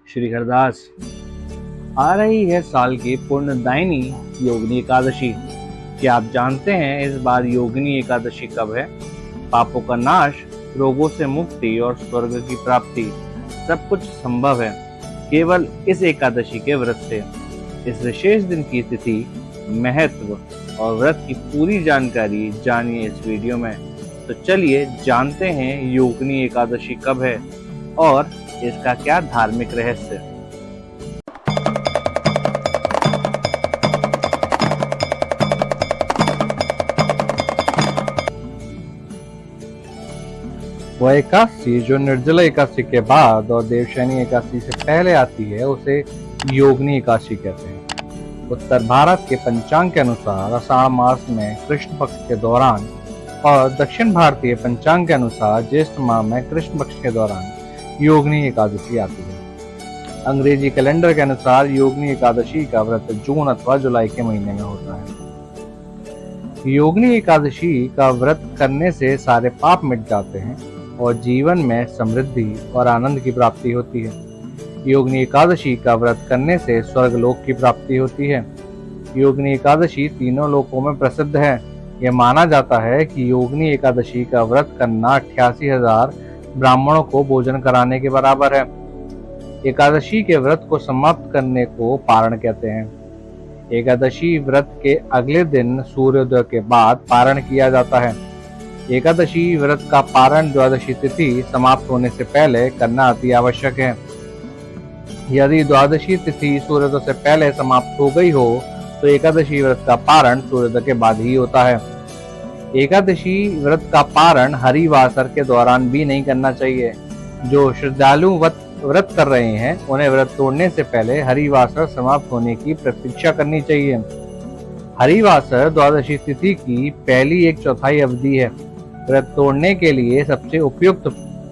श्री हरदास। आ रही है साल की पुण्यदायिनी योगिनी एकादशी। क्या आप जानते हैं इस बार योगिनी एकादशी कब है? पापों का नाश, रोगों से मुक्ति और स्वर्ग की प्राप्ति सब कुछ संभव है केवल इस एकादशी के व्रत से। इस विशेष दिन की तिथि, महत्व और व्रत की पूरी जानकारी जानिए इस वीडियो में। तो चलिए जानते हैं योगिनी एकादशी कब है और इसका क्या धार्मिक रहस्य। वह एकादशी जो निर्जला एकादशी के बाद और देवशयनी एकादशी से पहले आती है उसे योगिनी एकादशी कहते हैं। उत्तर भारत के पंचांग के अनुसार आषाढ़ मास में कृष्ण पक्ष के दौरान और दक्षिण भारतीय पंचांग के अनुसार ज्येष्ठ माह में कृष्ण पक्ष के दौरान योगिनी एकादशी आती है। अंग्रेजी कैलेंडर के अनुसार योगिनी एकादशी का व्रत जून अथवा जुलाई के महीने में होता है। योगिनी एकादशी का व्रत करने से सारे पाप मिट जाते हैं और जीवन में समृद्धि और आनंद की प्राप्ति होती है। योगिनी एकादशी का व्रत करने से स्वर्ग लोक की प्राप्ति होती है। योगिनी एकादशी तीनों लोकों में प्रसिद्ध है। यह माना जाता है कि योगिनी एकादशी का व्रत करना 88,000 ब्राह्मणों को भोजन कराने के बराबर है। एकादशी के व्रत को समाप्त करने को पारण कहते हैं। एकादशी व्रत के अगले दिन सूर्योदय के बाद पारण किया जाता है। एकादशी व्रत का पारण द्वादशी तिथि समाप्त होने से पहले करना अति आवश्यक है। यदि द्वादशी तिथि सूर्योदय से पहले समाप्त हो गई हो तो एकादशी व्रत का पारण सूर्योदय के बाद ही होता है। एकादशी व्रत का पारण हरिवासर के दौरान भी नहीं करना चाहिए। जो श्रद्धालु व्रत कर रहे हैं उन्हें व्रत तोड़ने से पहले हरिवासर समाप्त होने की प्रतीक्षा करनी चाहिए। हरिवासर द्वादशी तिथि की पहली 1/4 अवधि है। व्रत तोड़ने के लिए सबसे उपयुक्त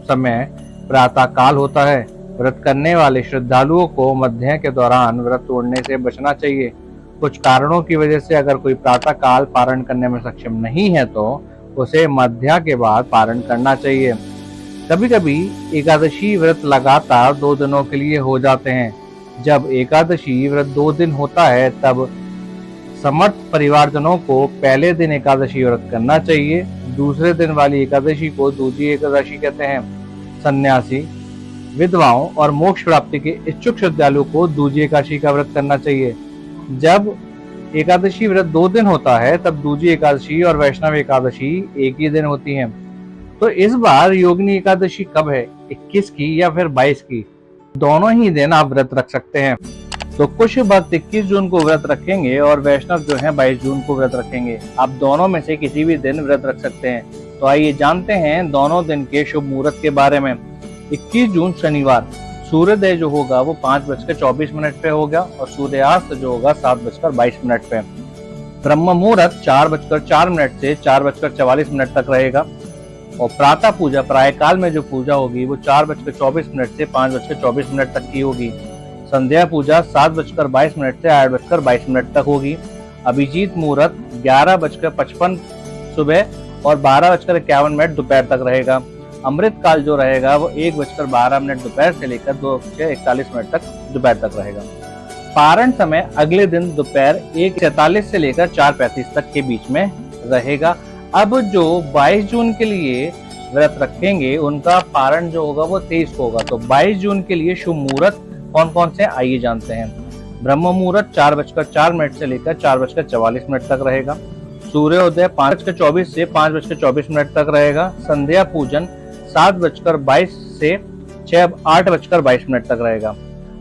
समय प्रातः काल होता है। व्रत करने वाले श्रद्धालुओं को मध्य के दौरान व्रत तोड़ने से बचना चाहिए। कुछ कारणों की वजह से अगर कोई प्रातः काल पारण करने में सक्षम नहीं है तो उसे मध्या के बाद पारण करना चाहिए। कभी कभी एकादशी व्रत लगातार 2 दिनों के लिए हो जाते हैं। जब एकादशी व्रत 2 दिन होता है तब समर्थ परिवारजनों को पहले दिन एकादशी व्रत करना चाहिए। दूसरे दिन वाली एकादशी को दूजी एकादशी कहते हैं। सन्यासी, विधवाओं और मोक्ष प्राप्ति के इच्छुक श्रद्धालु को दूजी एकादशी का व्रत करना चाहिए। जब एकादशी व्रत 2 दिन होता है तब दूजी एकादशी और वैष्णव एकादशी एक ही दिन होती हैं। तो इस बार योगिनी एकादशी कब है? 21 की या फिर 22 की? दोनों ही दिन आप व्रत रख सकते हैं। तो कुछ भक्त 21 जून को व्रत रखेंगे और वैष्णव जो है 22 जून को व्रत रखेंगे। आप दोनों में से किसी भी दिन व्रत रख सकते हैं। तो आइए जानते हैं दोनों दिन के शुभ मुहूर्त के बारे में। 21 जून शनिवार, सूर्योदय जो होगा वो 5:24 पे होगा और सूर्यास्त जो होगा 7:22 पे। ब्रह्म मुहूर्त 4:04 से 4:44 तक रहेगा और प्रातः पूजा प्रायकाल में जो पूजा होगी वो 4:24 से 5:24 तक की होगी। संध्या पूजा 7:22 से 8:22 तक होगी। अभिजीत मुहूर्त 11:55 सुबह और 12:51 दोपहर तक रहेगा। अमृत काल जो रहेगा वो 1:12 दोपहर से लेकर 2:41 तक दोपहर तक रहेगा। पारण समय अगले दिन दोपहर 1:43 से लेकर 4:35 तक के बीच में रहेगा। अब जो 22 जून के लिए व्रत रखेंगे उनका पारण जो होगा वो 23 को होगा। तो 22 जून के लिए शुभ मुहूर्त कौन कौन से आइए जानते हैं। ब्रह्म मुहूर्त 4:04 से लेकर 4:44 तक रहेगा। सूर्योदय 5:24 से 5:24 तक रहेगा। संध्या पूजन 7:22 से 8:22 तक रहेगा।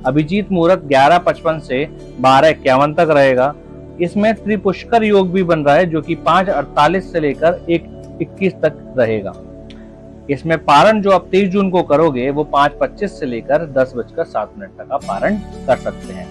अभिजीत मुहूर्त 11:55 से 12:51 तक रहेगा। इसमें त्रिपुष्कर योग भी बन रहा है जो कि 5:48 से लेकर 1:21 तक रहेगा। इसमें पारण जो आप 23 जून को करोगे वो 5:25 से लेकर 10:07 तक आप पारण कर सकते हैं।